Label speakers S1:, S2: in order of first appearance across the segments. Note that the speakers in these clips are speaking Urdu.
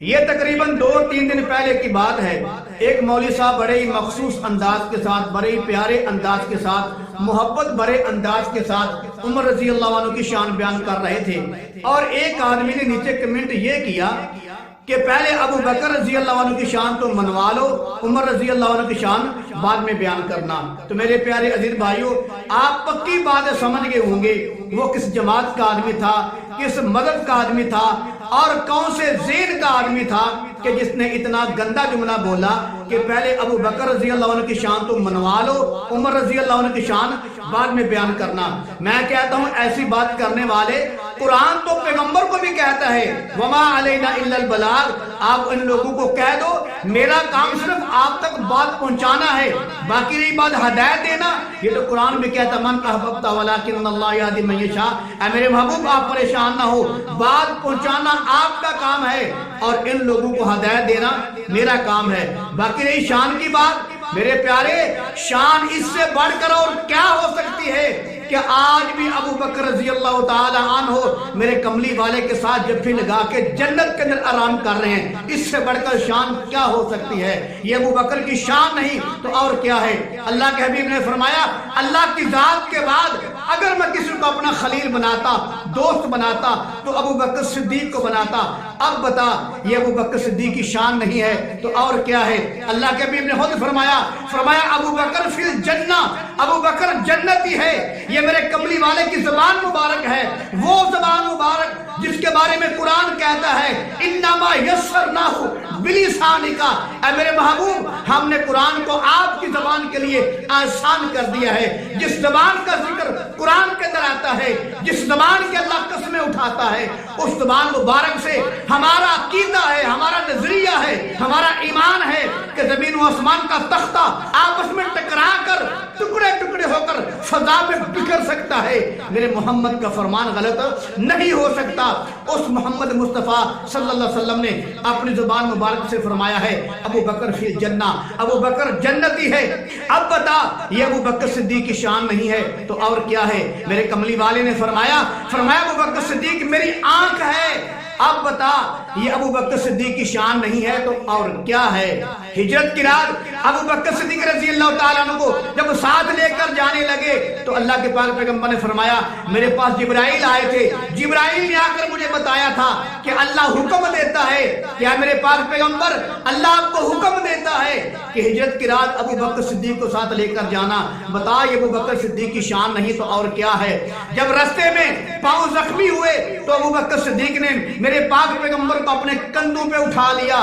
S1: یہ تقریباً 2-3 دن پہلے کی بات ہے۔ ایک مولوی صاحب بڑے ہی مخصوص انداز کے ساتھ، بڑے ہی پیارے انداز کے ساتھ، محبت بھرے انداز کے ساتھ عمر رضی اللہ عنہ کی شان بیان کر رہے تھے، اور ایک آدمی نے نیچے کمنٹ یہ کیا کہ پہلے ابو بکر رضی اللہ عنہ کی شان تو منوا لو، عمر رضی اللہ عنہ کی شان بعد میں بیان کرنا۔ تو میرے پیارے عزیز بھائیوں، آپ پکی باتیں سمجھ گئے ہوں گے وہ کس جماعت کا آدمی تھا، کس مذہب کا آدمی تھا، اور کون سے ذہن کا آدمی تھا کہ جس نے اتنا گندا جملہ بولا کہ پہلے ابو بکر رضی اللہ عنہ کی شان تو منوا لو، عمر رضی اللہ عنہ کی شان بعد میں بیان کرنا۔ میں کہتا ہوں ایسی بات کرنے والے، قرآن تو پیغمبر کو بھی کہتا ہے وما علینا الا البلاغ، آپ ان لوگوں کو کہہ دو میرا کام صرف آپ تک بات پہنچانا ہے، باقی رہی بات ہدایت دینا، یہ تو قرآن بھی کہتا من احببت ولکن اللہ یہدی من یشاء، اے میرے محبوب آپ پریشان نہ ہو، بات پہنچانا آپ کا کام ہے اور ان لوگوں کو ہدایت دینا میرا کام ہے۔ باقی رہی شان کی بات، میرے پیارے شان اس سے بڑھ کر اور کیا ہو سکتی ہے کہ آج بھی ابو بکر رضی اللہ تعالی عنہ میرے کملی والے کے ساتھ جفی لگا کے جنت کے اندر آرام کر رہے ہیں، اس سے بڑھ کر شان کیا ہو سکتی ہے؟ یہ ابو بکر کی شان نہیں تو اور کیا ہے؟ اللہ کے حبیب نے فرمایا اللہ کی ذات کے بعد اگر میں کسی کو اپنا خلیل بناتا، دوست بناتا تو ابو بکر صدیق کو بناتا۔ اب بتا یہ ابو بکر صدیق کی شان نہیں ہے تو اور کیا ہے؟ اللہ کے حبیب نے خود فرمایا ابو بکر فی الجنہ، ابو بکر جنتی ہے۔ یہ میرے کملی والے کی زبان مبارک ہے، وہ زبان مبارک جس کے بارے میں قرآن کہتا ہے انما یسرناہ بلسانک، اے میرے محبوب ہم نے قرآن کو آپ کی زبان کے لیے آسان کر دیا ہے۔ جس زبان کا ذکر قرآن کے اندر آتا ہے، جس زبان کے اللہ قسمیں اٹھاتا ہے، اس زبان مبارک سے ہمارا عقیدہ ہے، ہمارا نظریہ ہے، ہمارا ایمان ہے کہ زمین و آسمان کا تختہ آپس میں ٹکرا کر ٹکڑے ٹکڑے ہو کر فضا میں بکھر سکتا ہے، میرے محمد کا فرمان غلط نہیں ہو سکتا۔ اس محمد مصطفیٰ صلی اللہ علیہ وسلم نے اپنی زبان مبارک سے فرمایا ہے ابو بکر فی الجنہ، ابو بکر جنتی ہے۔ اب بتا یہ ابو بکر صدیق کی شان نہیں ہے تو اور کیا ہے؟ میرے کملی والے نے فرمایا ابو بکر صدیق میری آنکھ ہے۔ اب بتا یہ ابو بکر صدیق کی شان نہیں ہے تو اور کیا ہے؟ ہجرت کی رات ابو بکر صدیق رضی اللہ تعالیٰ عنہ کو جب ساتھ لے کر جانے لگے تو اللہ کے پاک پیغمبر نے فرمایا میرے پاس جبرائیل آئے تھے، جبرائیل نے آ کر مجھے بتایا تھا کہ اللہ حکم دیتا ہے، کیا میرے پاک پیغمبر اللہ آپ کو حکم دیتا ہے کہ ہجرت کی رات ابو بکر صدیق کو ساتھ لے کر جانا۔ بتا یہ ابو بکر صدیق کی شان نہیں تو اور کیا ہے؟ جب رستے میں پاؤں زخمی ہوئے تو ابو بکر صدیق نے میرے پاک پیغمبر کو اپنے کندھوں پہ اٹھا لیا۔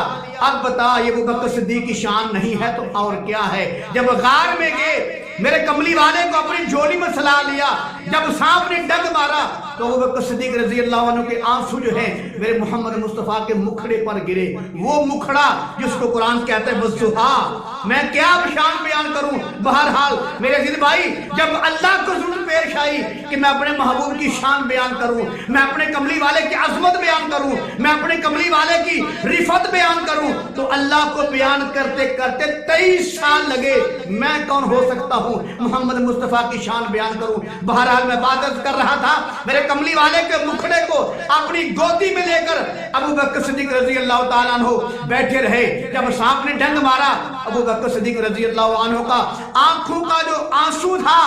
S1: اب بتا یہ ابو بکر صدیق کی شان نہیں ہے تو اور کیا ہے؟ جب غار میں گئے میرے کملی والے کو اپنی جھولی میں سلا لیا، جب سانپ نے ڈنگ مارا تو ابو بکر صدیق رضی اللہ عنہ کے آنسو جو ہیں میرے محمد مصطفیٰ کے مکھڑے پر گرے، وہ مکھڑا جس کو قرآن کہتا ہے والضحیٰ۔ میں کیا شان بیان کروں؟ بہرحال میرے عزیز بھائی جب اللہ کو ضرورت پیش آئی کہ میں اپنے محبوب کی شان بیان کروں، میں اپنے کملی والے کی عظمت بیان کروں، میں اپنے کملی والے کی رفعت بیان کروں، تو اللہ کو بیان کرتے کرتے 23 سال لگے۔ میں کون ہو سکتا ہوں محمد مصطفیٰ کی شان بیان کروں؟ بہرحال میں بات کر رہا تھا میرے کملی والے کے مکھڑے کو اپنی گودی میں لے کر ابو بکر صدیق رضی اللہ تعالیٰ عنہ بیٹھے رہے۔ جب سانپ نے ڈنگ مارا ابو بکر صدیق رضی اللہ عنہ کا آنکھوں کا جو آنسو تھا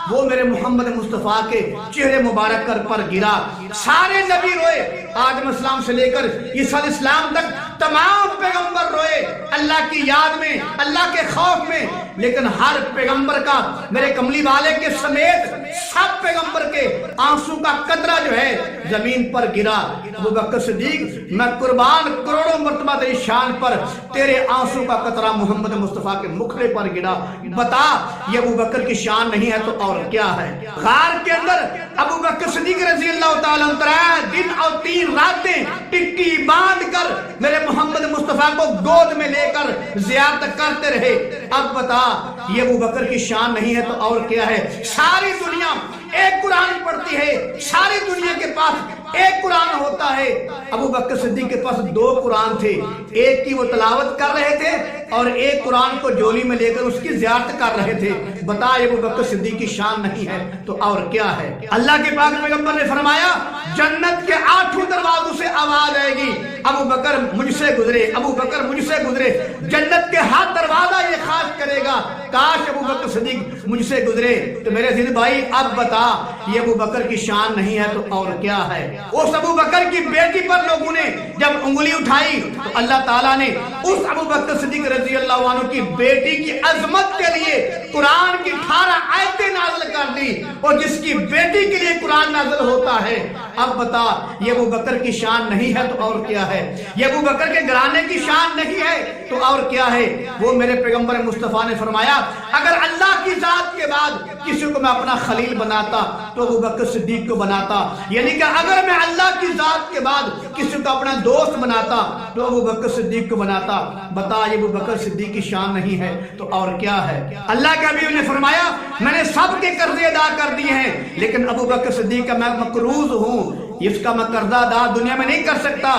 S1: وہ میرے محمد مصطفیٰ کے چہرے مبارک پر گرا۔ سارے نبی روئے، آدم اسلام سے لے کر عیسیٰ علیہ السلام تک تمام پیغمبر روئے اللہ کی یاد میں، اللہ کے خوف میں، لیکن ہر پیغمبر کا میرے کملی والے کے سمیت سب پیغمبر کے آنسو کا قطرہ جو ہے زمین پر گرا۔ ابو بکر صدیق میں قربان کروڑوں مرتبہ تیری شان پر، تیرے آنسو کا قطرہ محمد مصطفیٰ کے مکھڑے پر گرا۔ بتا یہ ابو بکر کی شان نہیں ہے تو اور کیا ہے؟ غار کے اندر ابو بکر صدیق رضی اللہ تعالیٰ عنہ 3 دن اور 3 راتیں ٹکی باندھ کر میرے محمد مصطفیٰ کو گود میں لے کر زیارت کرتے رہے۔ اب بتا یہ ابو بکر کی شان نہیں ہے تو اور کیا ہے؟ ساری دنیا ایک قرآن پڑھتی ہے، ساری دنیا کے پاس ایک قرآن ہوتا ہے۔ ابو بکر صدیق کے پاس دو قرآن تھے، ایک کی وہ تلاوت کر رہے تھے اور ایک قرآن کو جولی میں لے کر اس کی زیارت کر رہے تھے۔ بتا ابو بکر صدیق کی شان نہیں ہے تو اور کیا ہے؟ اللہ کے پاک پیغمبر نے فرمایا جنت کے 8 دروازوں سے آواز آئے گی، ابو بکر مجھ سے گزرے، ابو بکر مجھ سے گزرے۔ جنت کے ہر دروازہ یہ خواہش کرے گا کاش ابو بکر صدیق مجھ سے گزرے۔ تو میرے عزیز بھائی اب بتا یہ ابو بکر کی شان نہیں ہے تو اور کیا ہے؟ اس ابو بکر کی بیٹی پر لوگوں نے جب انگلی اٹھائی تو اللہ تعالیٰ نے اس ابو بکر صدیق رضی اللہ عنہ کی بیٹی کی عظمت کے لیے قرآن کی 18 آیتیں نازل کر دی، اور جس کی بیٹی کے لیے قرآن نازل ہوتا ہے۔ اب بتا یہ ابو بکر کی شان نہیں ہے تو اور کیا ہے؟ یہ ابو بکر کے گھرانے کی شان نہیں ہے تو اور کیا ہے؟ وہ میرے پیغمبر مصطفیٰ نے فرمایا اگر اللہ کی ذات کے بعد کسی کو میں اپنا خلیل بناتا تو ابو بکر صدیق کو بناتا، یعنی کہ اگر میں اللہ کی ذات کے بعد کسی کو اپنا دوست بناتا تو ابو بکر صدیق کو بناتا۔ بتا یہ ابو بکر صدیق کی شان نہیں ہے تو اور کیا ہے؟ اللہ کے حبیب نے فرمایا میں نے سب کے قرضے ادا کر دیے ہیں لیکن ابو بکر صدیق کا میں مقروض ہوں، اس کا میں قرضہ ادا دنیا میں نہیں کر سکتا۔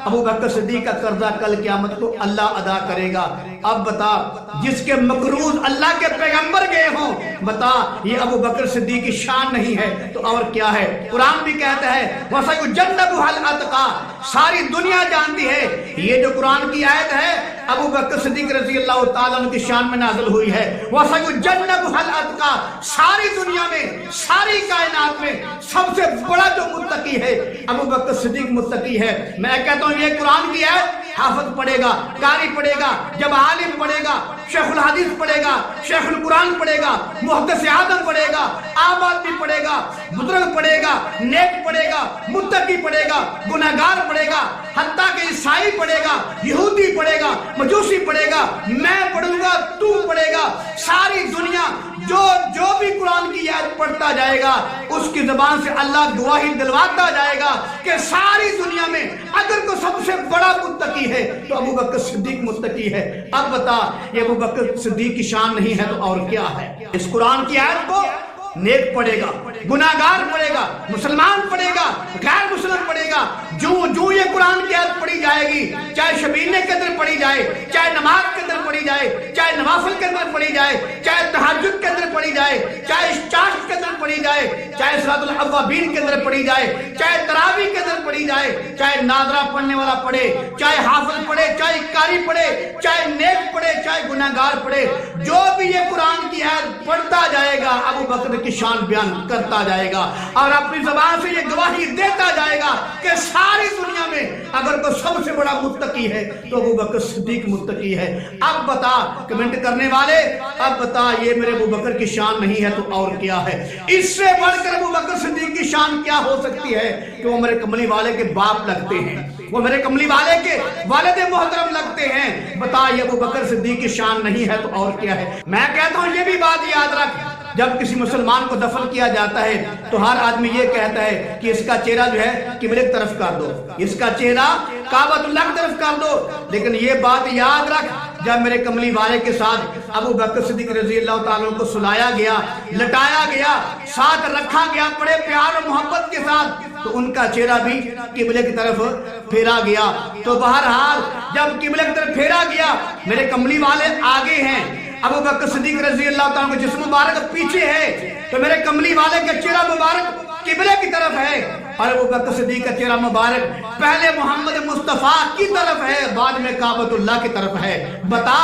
S1: ابو بکر صدیق کا قرضہ کل قیامت کو اللہ ادا کرے گا۔ اب بتا جس کے مقروض اللہ کے پیغمبر گئے ہوں، بتا یہ ابو بکر صدیق کی شان نہیں ہے تو اور کیا ہے؟ قرآن بھی کہتا ہے وَسَيُجَنَّبُهَا الْأَتْقَى، ساری دنیا جانتی ہے یہ جو قرآن کی آیت ہے ابو بکر صدیق رضی اللہ تعالیٰ عنہ کی شان میں نازل ہوئی ہے۔ وَسَيُجَنَّبُهَا الْأَتْقَى، ساری دنیا میں ساری کائنات میں سب سے بڑا جو متقی ہے ابو بکر صدیق متقی ہے۔ میں کہتا ہوں یہ قرآن کی آیت حافظ پڑھے گا، قاری پڑھے گا، جب عالم پڑھے گا، شیخ الحدیث پڑھے گا، شیخ القرآن پڑھے گا، محدث اعظم پڑھے گا، عام آدمی پڑھے گا، بزرگ پڑھے گا، نیک پڑھے گا، متقی پڑھے گا، گناہگار پڑھے گا، حتیٰ کہ عیسائی پڑھے گا، یہودی پڑھے گا، مجوسی پڑھے گا، میں پڑھوں گا، تو پڑھے گا، ساری دنیا جو بھی قرآن کی آیت پڑھتا جائے گا اس کی زبان سے اللہ گواہی دلواتا جائے گا کہ ساری دنیا میں اگر کوئی سب سے بڑا متقی ہے تو ابو بکر صدیق متقی ہے۔ اب بتا یہ ابو بکر صدیق کی شان نہیں ہے تو اور کیا ہے؟ اس قرآن کی آیت کو نیک پڑھے گا، گناہگار پڑھے گا، مسلمان پڑھے گا، غیر مسلم پڑھے گا، جو یہ قرآن کی آیت پڑھی جائے گی، چاہے شبینے کے اندر پڑھی جائے، چاہے نماز کے اندر پڑھی جائے، چاہے نوافل کے اندر پڑھی جائے، چاہے تہجد کے اندر پڑھی جائے، چاہے چاشت کے اندر پڑھی جائے، چاہے صلاۃ الاوابین کے اندر پڑھی جائے، چاہے تراویح کے اندر پڑھی جائے، چاہے ناظرہ پڑھنے والا پڑھے، چاہے حافظ پڑھے، چاہے قاری پڑھے، چاہے نیک پڑھے، چاہے گناہگار پڑھے، جو بھی یہ قرآن کی آیت پڑھتا جائے گا ابو بکر کی شان بیان کرتا جائے گا اور اپنی زبان سے یہ گواہی دیتا جائے گا کہ ساری دنیا میں اگر کوئی سب سے بڑا متقی ہے تو ابو بکر صدیق متقی ہے۔ اب بتا کمنٹ کرنے والے، اب بتا یہ میرے ابو بکر کی شان نہیں ہے تو اور کیا ہے؟ اس سے بڑھ کر ابو بکر صدیق کی شان کیا ہو سکتی ہے کہ وہ میرے کملی والے کے باپ لگتے ہیں، وہ میرے کملی والے کے والد محترم لگتے ہیں۔ بتا یہ ابو بکر صدیق کی شان نہیں ہے تو اور کیا ہے؟ میں کہتا ہوں یہ بھی بات یاد رکھ، جب کسی مسلمان کو دفن کیا جاتا ہے تو ہر آدمی یہ کہتا ہے کہ اس کا چہرہ جو ہے قبلے کی طرف کر دو، اس کا چہرہ کعبۃ اللہ کی طرف کر دو، لیکن یہ بات یاد رکھ جب میرے کملی والے کے ساتھ ابو بکر صدیق رضی اللہ تعالیٰ کو سلایا گیا، لٹایا گیا، ساتھ رکھا گیا بڑے پیار اور محبت کے ساتھ، تو ان کا چہرہ بھی قبلے کی طرف پھیرا گیا۔ تو بہرحال جب قبلے کی طرف پھیرا گیا میرے کملی والے آگے ہیں، ابو بکر صدیق رضی اللہ تعالیٰ کا جسم مبارک پیچھے ہے، تو میرے کملی والے کا چہرہ مبارک قبلے کی طرف ہے اور ابو بکر صدیق کا چہرہ مبارک پہلے محمد مصطفیٰ کی طرف ہے، بعد میں کعبۃ اللہ کی طرف ہے۔ بتا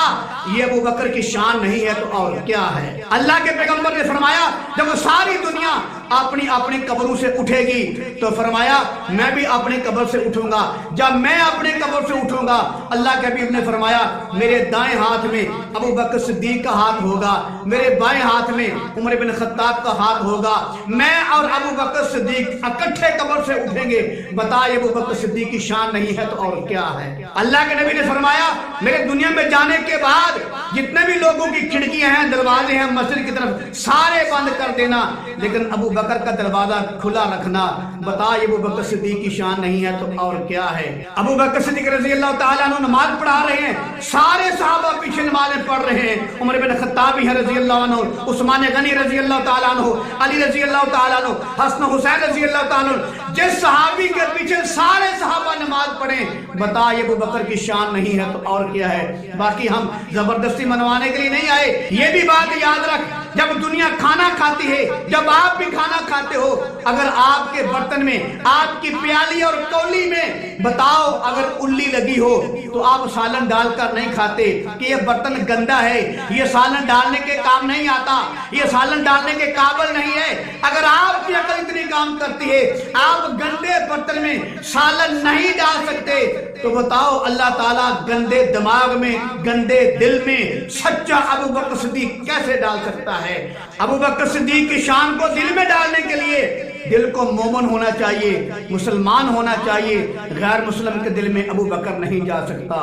S1: یہ ابو بکر کی شان نہیں ہے تو اور کیا ہے؟ اللہ کے پیغمبر نے فرمایا جب ساری دنیا اپنی اپنی قبروں سے اٹھے گی تو فرمایا میں بھی اپنی قبر سے اٹھوں گا، جب میں اپنی قبر سے اٹھوں گا اللہ کے حبیب نے فرمایا میرے دائیں ہاتھ میں ابو بکر صدیق کا ہاتھ ہوگا، میرے بائیں ہاتھ میں عمر بن خطاب کا ہاتھ ہوگا، میں اور ابو بکر صدیق اکٹھے قبر سے اٹھیں گے۔ بتا یہ ابو بکر صدیق کی شان نہیں ہے تو اور کیا ہے؟ اللہ کے نبی نے فرمایا میرے دنیا میں جانے کے بعد جتنے بھی لوگوں کی کھڑکیاں ہیں، دروازے ہیں مسجد کی طرف سارے بند کر دینا، لیکن ابو بکر کا دروازہ کھلا رکھنا۔ بتا یہ ابو بکر صدیق کی شان نہیں ہے تو اور کیا ہے؟ ابو بکر صدیق رضی اللہ تعالیٰ عنہ نماز پڑھا رہے ہیں، سارے صحابہ پیچھے نمازیں پڑھ رہے ہیں، عمر بن خطاب ہیں رضی اللہ عنہ، عثمان غنی رضی اللہ تعالیٰ عنہ، علی رضی اللہ تعالیٰ عنہ، حسن حسین رضی اللہ تعالیٰ عنہ، جس صحابی کے پیچھے سارے صحابہ نماز پڑھیں، بتا یہ ابو بکر کی شان نہیں ہے تو اور کیا ہے؟ باقی ہم زبردستی منوانے کے لیے نہیں آئے، یہ بھی بات یاد رکھ، جب دنیا کھانا کھاتی ہے، جب آپ بھی کھانا کھاتے ہو، اگر آپ کے برتن میں، آپ کی پیالی اور کولی میں بتاؤ اگر الی لگی ہو تو آپ سالن ڈال کر نہیں کھاتے کہ یہ برتن گندا ہے، یہ سالن ڈالنے کے کام نہیں آتا، یہ سالن ڈالنے کے قابل نہیں ہے۔ اگر آپ کی عقل اتنی کام کرتی ہے، آپ گندے برتن میں سالن نہیں ڈال سکتے تو بتاؤ اللہ تعالیٰ گندے دماغ میں، گندے دل میں سچا ابو بکر صدیق کیسے ڈال سکتا ہے؟ ابو بکر صدیق کی شان کو دل میں ڈالنے کے لیے دل کو مومن ہونا چاہیے، مسلمان ہونا چاہیے۔ غیر مسلم کے دل میں ابو بکر نہیں جا سکتا،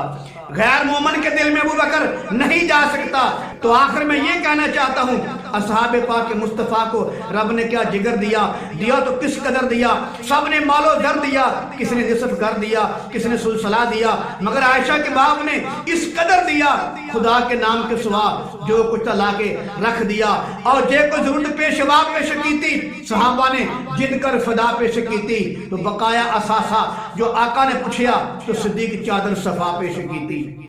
S1: غیر مومن کے دل میں ابو بکر نہیں جا سکتا۔ تو آخر میں یہ کہنا چاہتا ہوں، اصحاب پاک مصطفیٰ کو رب نے کیا جگر دیا، دیا تو کس قدر دیا، سب نے مال و زر دیا، کس نے نصف کر دیا، کس نے سلسلہ دیا، مگر عائشہ کے باپ نے اس قدر دیا، خدا کے نام کے سوا جو کچھ لا کے رکھ دیا، اور جے کو ضرورت پیشوا پیش کی تھی صحابہ نے جن کر فدا پیش کی تھی، تو بقایا اثاثہ جو آقا نے پوچھیا تو صدیق چادر صفا پیش کی تھی۔